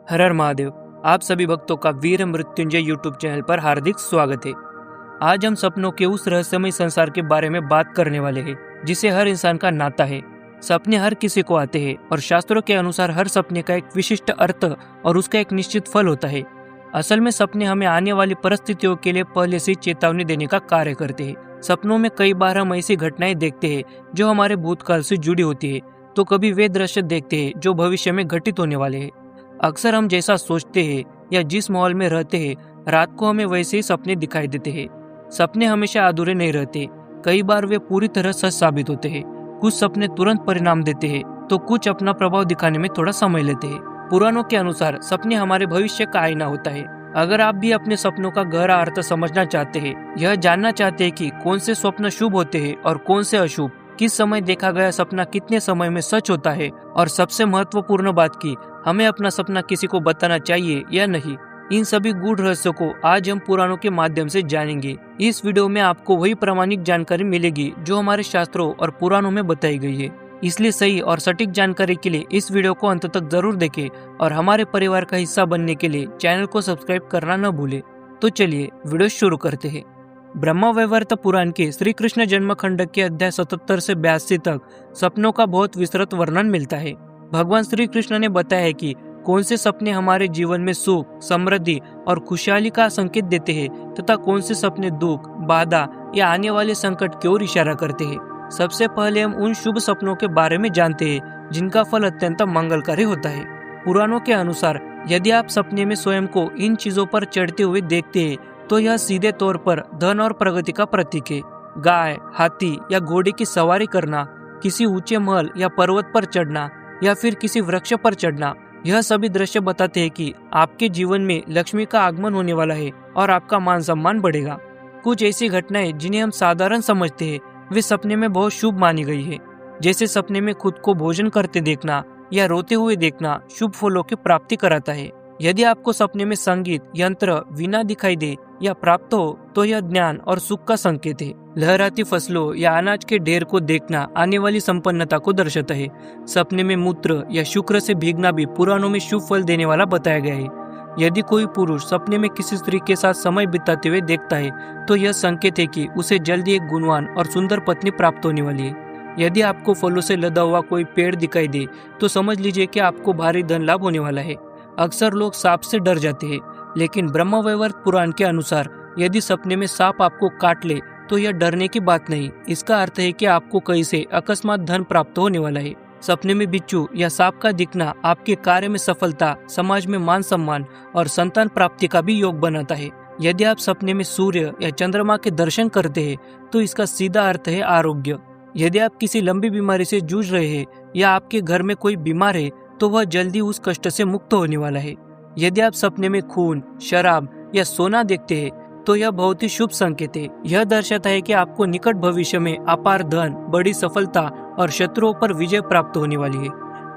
हर हर महादेव। आप सभी भक्तों का वीर मृत्युंजय यूट्यूब चैनल पर हार्दिक स्वागत है। आज हम सपनों के उस रहस्यमय संसार के बारे में बात करने वाले हैं जिसे हर इंसान का नाता है। सपने हर किसी को आते हैं और शास्त्रों के अनुसार हर सपने का एक विशिष्ट अर्थ और उसका एक निश्चित फल होता है। असल में सपने हमें आने वाली परिस्थितियों के लिए पहले से चेतावनी देने का कार्य करते हैं। सपनों में कई बार हम ऐसी घटनाएं देखते हैं जो हमारे भूतकाल से जुड़ी होती है, तो कभी वे दृश्य देखते हैं जो भविष्य में घटित होने वाले हैं। अक्सर हम जैसा सोचते हैं या जिस माहौल में रहते हैं, रात को हमें वैसे ही सपने दिखाई देते हैं। सपने हमेशा अधूरे नहीं रहते, कई बार वे पूरी तरह सच साबित होते हैं। कुछ सपने तुरंत परिणाम देते हैं तो कुछ अपना प्रभाव दिखाने में थोड़ा समय लेते हैं। पुराणों के अनुसार सपने हमारे भविष्य का आईना होता है। अगर आप भी अपने सपनों का गहरा अर्थ समझना चाहते हैं, यह जानना चाहते हैं कि कौन से स्वप्न शुभ होते हैं और कौन से अशुभ, किस समय देखा गया सपना कितने समय में सच होता है, और सबसे महत्वपूर्ण बात की हमें अपना सपना किसी को बताना चाहिए या नहीं, इन सभी गूढ़ रहस्यों को आज हम पुराणों के माध्यम से जानेंगे। इस वीडियो में आपको वही प्रामाणिक जानकारी मिलेगी जो हमारे शास्त्रों और पुराणों में बताई गई है। इसलिए सही और सटीक जानकारी के लिए इस वीडियो को अंत तक जरूर देखें और हमारे परिवार का हिस्सा बनने के लिए चैनल को सब्सक्राइब करना न भूले। तो चलिए वीडियो शुरू करते हैं। ब्रह्मवैवर्त पुराण के श्री कृष्ण जन्मखंड के अध्याय 77 से 82 तक सपनों का बहुत विस्तृत वर्णन मिलता है। भगवान श्री कृष्ण ने बताया है कि कौन से सपने हमारे जीवन में सुख, समृद्धि और खुशहाली का संकेत देते हैं तथा कौन से सपने दुख, बाधा या आने वाले संकट की ओर इशारा करते हैं। सबसे पहले हम उन शुभ सपनों के बारे में जानते हैं जिनका फल अत्यंत मंगलकारी होता है। पुराणों के अनुसार यदि आप सपने में स्वयं को इन चीजों पर चढ़ते हुए देखते हैं तो यह सीधे तौर पर धन और प्रगति का प्रतीक है। गाय, हाथी या घोड़े की सवारी करना, किसी ऊंचे महल या पर्वत पर चढ़ना या फिर किसी वृक्ष पर चढ़ना, यह सभी दृश्य बताते हैं कि आपके जीवन में लक्ष्मी का आगमन होने वाला है और आपका मान सम्मान बढ़ेगा। कुछ ऐसी घटनाएं जिन्हें हम साधारण समझते हैं वे सपने में बहुत शुभ मानी गई है। जैसे सपने में खुद को भोजन करते देखना या रोते हुए देखना शुभ फलों की प्राप्ति कराता है। यदि आपको सपने में संगीत, यंत्र, वीणा दिखाई दे या प्राप्त हो तो यह ज्ञान और सुख का संकेत है। लहराती फसलों या अनाज के ढेर को देखना आने वाली संपन्नता को दर्शाता है। सपने में मूत्र या शुक्र से भीगना भी पुराणों में शुभ फल देने वाला बताया गया है। यदि कोई पुरुष सपने में किसी स्त्री के साथ समय बिताते हुए देखता है तो यह संकेत है कि उसे जल्दी एक गुणवान और सुंदर पत्नी प्राप्त होने वाली है। यदि आपको फलों से लदा हुआ कोई पेड़ दिखाई दे तो समझ लीजिए कि आपको भारी धन लाभ होने वाला है। अक्सर लोग सांप से डर जाते हैं, लेकिन ब्रह्मवैवर्त पुराण के अनुसार यदि सपने में सांप आपको काट ले तो यह डरने की बात नहीं, इसका अर्थ है कि आपको कहीं से अकस्मात धन प्राप्त होने वाला है। सपने में बिच्छू या सांप का दिखना आपके कार्य में सफलता, समाज में मान सम्मान और संतान प्राप्ति का भी योग बनाता है। यदि आप सपने में सूर्य या चंद्रमा के दर्शन करते हैं तो इसका सीधा अर्थ है आरोग्य। यदि आप किसी लंबी बीमारी से जूझ रहे हैं या आपके घर में कोई बीमार है तो वह जल्दी उस कष्ट से मुक्त होने वाला है। यदि आप सपने में खून, शराब या सोना देखते हैं तो यह बहुत ही शुभ संकेत है। यह दर्शाता है कि आपको निकट भविष्य में अपार धन, बड़ी सफलता और शत्रुओं पर विजय प्राप्त होने वाली है।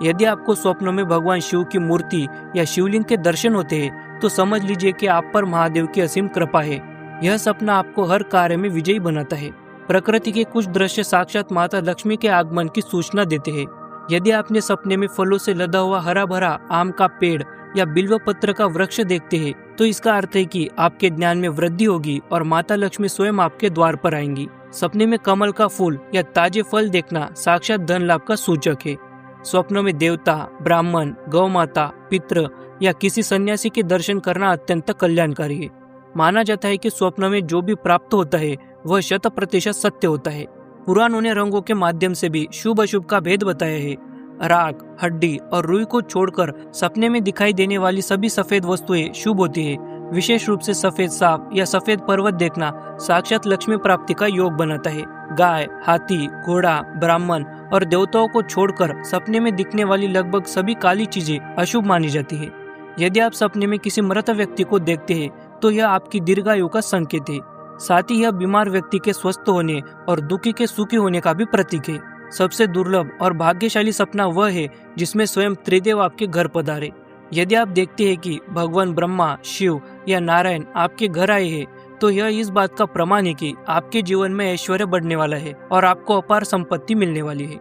यदि आपको स्वप्नों में भगवान शिव की मूर्ति या शिवलिंग के दर्शन होते हैं तो समझ लीजिए कि आप पर महादेव की असीम कृपा है। यह सपना आपको हर कार्य में विजयी बनाता है। प्रकृति के कुछ दृश्य साक्षात माता लक्ष्मी के आगमन की सूचना देते हैं। यदि आपने सपने में फलों से लदा हुआ हरा भरा आम का पेड़ या बिल्व पत्र का वृक्ष देखते हैं तो इसका अर्थ है कि आपके ज्ञान में वृद्धि होगी और माता लक्ष्मी स्वयं आपके द्वार पर आएंगी। सपने में कमल का फूल या ताजे फल देखना साक्षात धन लाभ का सूचक है। स्वप्नों में देवता, ब्राह्मण, गौ माता, पितृ या किसी सन्यासी के दर्शन करना अत्यंत कल्याणकारी है। माना जाता है कि स्वप्न में जो भी प्राप्त होता है वह 100% सत्य होता है। पुराणों ने रंगों के माध्यम से भी शुभ अशुभ का भेद बताया है। राख, हड्डी और रुई को छोड़कर सपने में दिखाई देने वाली सभी सफेद वस्तुएं शुभ होती है। विशेष रूप से सफेद सांप या सफेद पर्वत देखना साक्षात लक्ष्मी प्राप्ति का योग बनाता है। गाय, हाथी, घोड़ा, ब्राह्मण और देवताओं को छोड़कर सपने में दिखने वाली लगभग सभी काली चीजें अशुभ मानी जाती है। यदि आप सपने में किसी मृत व्यक्ति को देखते हैं तो यह आपकी दीर्घायु का संकेत है। साथ ही यह बीमार व्यक्ति के स्वस्थ होने और दुखी के सुखी होने का भी प्रतीक है। सबसे दुर्लभ और भाग्यशाली सपना वह है जिसमें स्वयं त्रिदेव आपके घर पधारे। यदि आप देखते हैं कि भगवान ब्रह्मा, शिव या नारायण आपके घर आए हैं तो यह इस बात का प्रमाण है कि आपके जीवन में ऐश्वर्य बढ़ने वाला है और आपको अपार संपत्ति मिलने वाली है।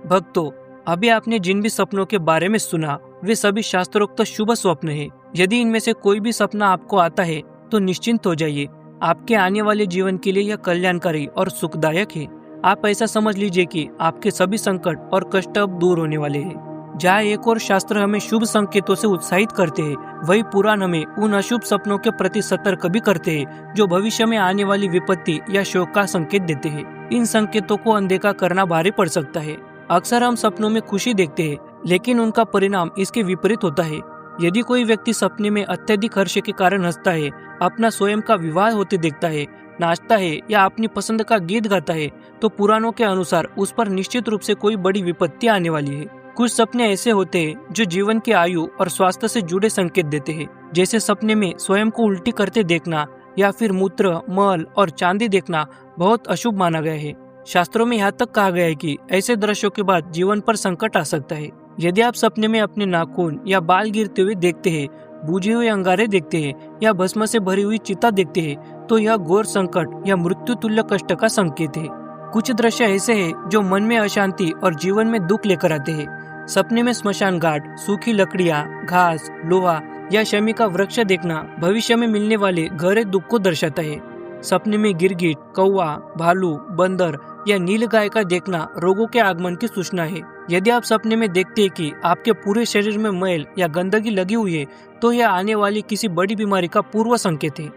भक्तों, अभी आपने जिन भी सपनों के बारे में सुना वे सभी शास्त्रोक्त शुभ स्वप्न है। यदि इनमें से कोई भी सपना आपको आता है तो निश्चिंत हो जाइए, आपके आने वाले जीवन के लिए यह कल्याणकारी और सुखदायक है। आप ऐसा समझ लीजिए कि आपके सभी संकट और कष्ट अब दूर होने वाले हैं। जहाँ एक और शास्त्र हमें शुभ संकेतों से उत्साहित करते हैं, वही पुराण हमें उन अशुभ सपनों के प्रति सतर्क भी करते हैं जो भविष्य में आने वाली विपत्ति या शोक का संकेत देते हैं। इन संकेतों को अनदेखा करना भारी पड़ सकता है। अक्सर हम सपनों में खुशी देखते हैं, लेकिन उनका परिणाम इसके विपरीत होता है। यदि कोई व्यक्ति सपने में अत्यधिक हर्ष के कारण हंसता है, अपना स्वयं का विवाह होते देखता है, नाचता है या अपनी पसंद का गीत गाता है, तो पुराणों के अनुसार उस पर निश्चित रूप से कोई बड़ी विपत्ति आने वाली है। कुछ सपने ऐसे होते हैं जो जीवन की आयु और स्वास्थ्य से जुड़े संकेत देते हैं, जैसे सपने में स्वयं को उल्टी करते देखना या फिर मूत्र, मल और चांदी देखना बहुत अशुभ माना गया है। शास्त्रों में यहाँ तक कहा गया है कि ऐसे दृश्यों के बाद जीवन पर संकट आ सकता है। यदि आप सपने में अपने नाखून या बाल गिरते हुए देखते हैं, बुझे हुए अंगारे देखते हैं या भस्म से भरी हुई चिता देखते हैं, तो यह घोर संकट या मृत्यु तुल्य कष्ट का संकेत है। कुछ दृश्य ऐसे हैं जो मन में अशांति और जीवन में दुख लेकर आते हैं। सपने में स्मशान घाट, सूखी लकड़ियाँ, घास, लोहा या शमी का वृक्ष देखना भविष्य में मिलने वाले गहरे दुख को दर्शाता है। सपने में गिरगिट, कौवा, भालू, बंदर या नील गाय का देखना रोगों के आगमन की सूचना है। यदि आप सपने में देखते हैं कि आपके पूरे शरीर में मैल या गंदगी लगी हुई है, तो यह आने वाली किसी बड़ी बीमारी का पूर्व संकेत है।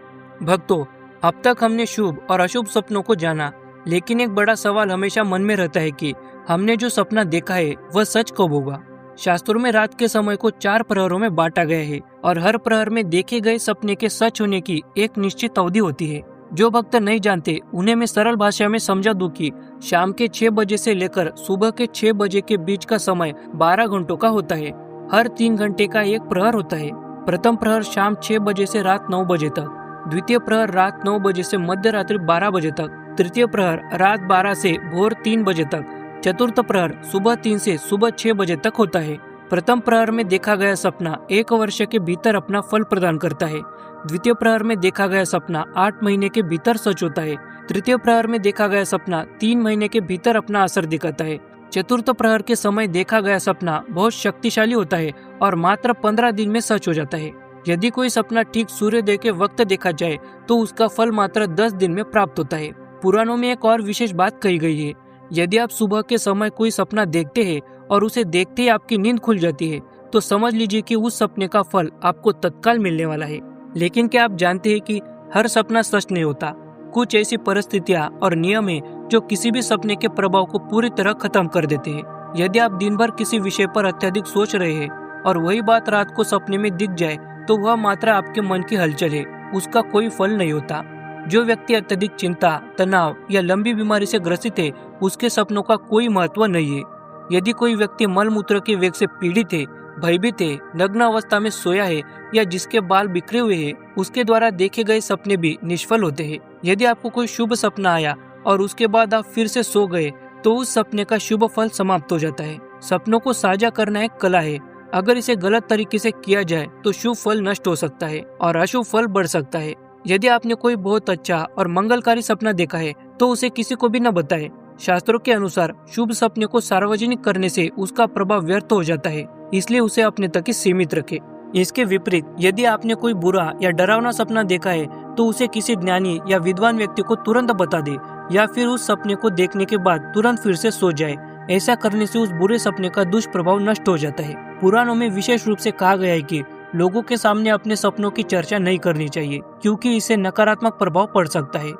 भक्तों, अब तक हमने शुभ और अशुभ सपनों को जाना, लेकिन एक बड़ा सवाल हमेशा मन में रहता है कि हमने जो सपना देखा है वह सच कब होगा। शास्त्रों में रात के समय को 4 प्रहरों में बांटा गया है और हर प्रहर में देखे गए सपने के सच होने की एक निश्चित अवधि होती है। जो भक्त नहीं जानते उन्हें मैं सरल भाषा में समझा दूं कि शाम के 6 बजे से लेकर सुबह के 6 बजे के बीच का समय 12 घंटों का होता है। हर 3 घंटे का एक प्रहर होता है। प्रथम प्रहर शाम 6 बजे से रात 9 बजे तक, द्वितीय प्रहर रात 9 बजे से मध्य रात्रि 12 बजे तक, तृतीय प्रहर रात 12 से भोर 3 बजे तक, चतुर्थ प्रहर सुबह 3 से सुबह 6 बजे तक होता है। प्रथम प्रहर में देखा गया सपना 1 वर्ष के भीतर अपना फल प्रदान करता है। द्वितीय प्रहर में देखा गया सपना 8 महीने के भीतर सच होता है। तृतीय प्रहर में देखा गया सपना 3 महीने के भीतर अपना असर दिखाता है। चतुर्थ प्रहर के समय देखा गया सपना बहुत शक्तिशाली होता है और मात्र 15 दिन में सच हो जाता है। यदि कोई सपना ठीक सूर्योदय के वक्त देखा जाए तो उसका फल मात्र 10 दिन में प्राप्त होता है। पुराणों में एक और विशेष बात कही गई है, यदि आप सुबह के समय कोई सपना देखते हैं और उसे देखते ही आपकी नींद खुल जाती है, तो समझ लीजिए कि उस सपने का फल आपको तत्काल मिलने वाला है। लेकिन क्या आप जानते हैं कि हर सपना सच नहीं होता। कुछ ऐसी परिस्थितियां और नियम हैं जो किसी भी सपने के प्रभाव को पूरी तरह खत्म कर देते हैं। यदि आप दिन भर किसी विषय पर अत्यधिक सोच रहे हैं और वही बात रात को सपने में दिख जाए, तो वह मात्र आपके मन की हलचल है, उसका कोई फल नहीं होता। जो व्यक्ति अत्यधिक चिंता, तनाव या लंबी बीमारी से ग्रसित है, उसके सपनों का कोई महत्व नहीं है। यदि कोई व्यक्ति मलमूत्र के वेग से पीड़ित है, भयभीत है, नग्न अवस्था में सोया है या जिसके बाल बिखरे हुए हैं, उसके द्वारा देखे गए सपने भी निष्फल होते हैं। यदि आपको कोई शुभ सपना आया और उसके बाद आप फिर से सो गए, तो उस सपने का शुभ फल समाप्त हो जाता है। सपनों को साझा करना एक कला है। अगर इसे गलत तरीके से किया जाए तो शुभ फल नष्ट हो सकता है और अशुभ फल बढ़ सकता है। यदि आपने कोई बहुत अच्छा और मंगलकारी सपना देखा है तो उसे किसी को भी न बताएं। शास्त्रों के अनुसार शुभ सपने को सार्वजनिक करने से उसका प्रभाव व्यर्थ हो जाता है, इसलिए उसे अपने तक ही सीमित रखें। इसके विपरीत यदि आपने कोई बुरा या डरावना सपना देखा है तो उसे किसी ज्ञानी या विद्वान व्यक्ति को तुरंत बता दे या फिर उस सपने को देखने के बाद तुरंत फिर से सो जाए। ऐसा करने से उस बुरे सपने का दुष्प्रभाव नष्ट हो जाता है। पुराणों में विशेष रूप से कहा गया है कि लोगों के सामने अपने सपनों की चर्चा नहीं करनी चाहिए, क्योंकि इससे नकारात्मक प्रभाव पड़ सकता है।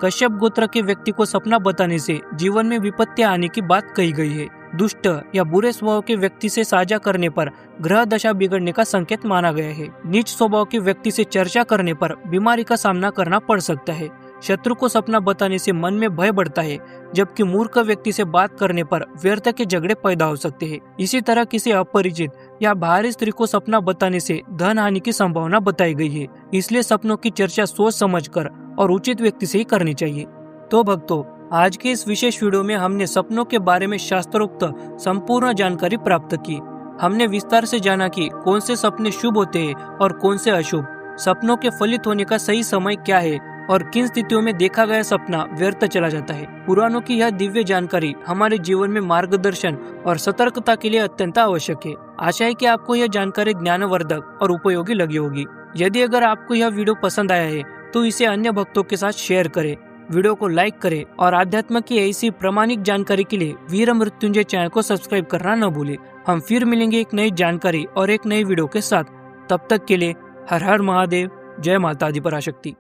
कश्यप गोत्र के व्यक्ति को सपना बताने से जीवन में विपत्तियां आने की बात कही गई है। दुष्ट या बुरे स्वभाव के व्यक्ति से साझा करने पर ग्रह दशा बिगड़ने का संकेत माना गया है। नीच स्वभाव के व्यक्ति से चर्चा करने पर बीमारी का सामना करना पड़ सकता है। शत्रु को सपना बताने से मन में भय बढ़ता है, जबकि मूर्ख व्यक्ति से बात करने पर व्यर्थ के झगड़े पैदा हो सकते हैं। इसी तरह किसी अपरिचित या बाहरी स्त्री को सपना बताने से धन हानि की संभावना बताई गई है। इसलिए सपनों की चर्चा सोच समझकर और उचित व्यक्ति से ही करनी चाहिए। तो भक्तों, आज के इस विशेष वीडियो में हमने सपनों के बारे में शास्त्रोक्त संपूर्ण जानकारी प्राप्त की। हमने विस्तार से जाना कि कौन से सपने शुभ होते हैं और कौन से अशुभ, सपनों के फलित होने का सही समय क्या है और किन स्थितियों में देखा गया सपना व्यर्थ चला जाता है। पुराणों की यह दिव्य जानकारी हमारे जीवन में मार्गदर्शन और सतर्कता के लिए अत्यंत आवश्यक है। आशा है कि आपको यह जानकारी ज्ञानवर्धक और उपयोगी लगी होगी। यदि अगर आपको यह वीडियो पसंद आया है तो इसे अन्य भक्तों के साथ शेयर करें, वीडियो को लाइक करें और आध्यात्म की ऐसी प्रामाणिक जानकारी के लिए वीर मृत्युंजय चैनल को सब्सक्राइब करना न भूलें। हम फिर मिलेंगे एक नई जानकारी और एक नई वीडियो के साथ। तब तक के लिए हर हर महादेव, जय माता आदि पराशक्ति।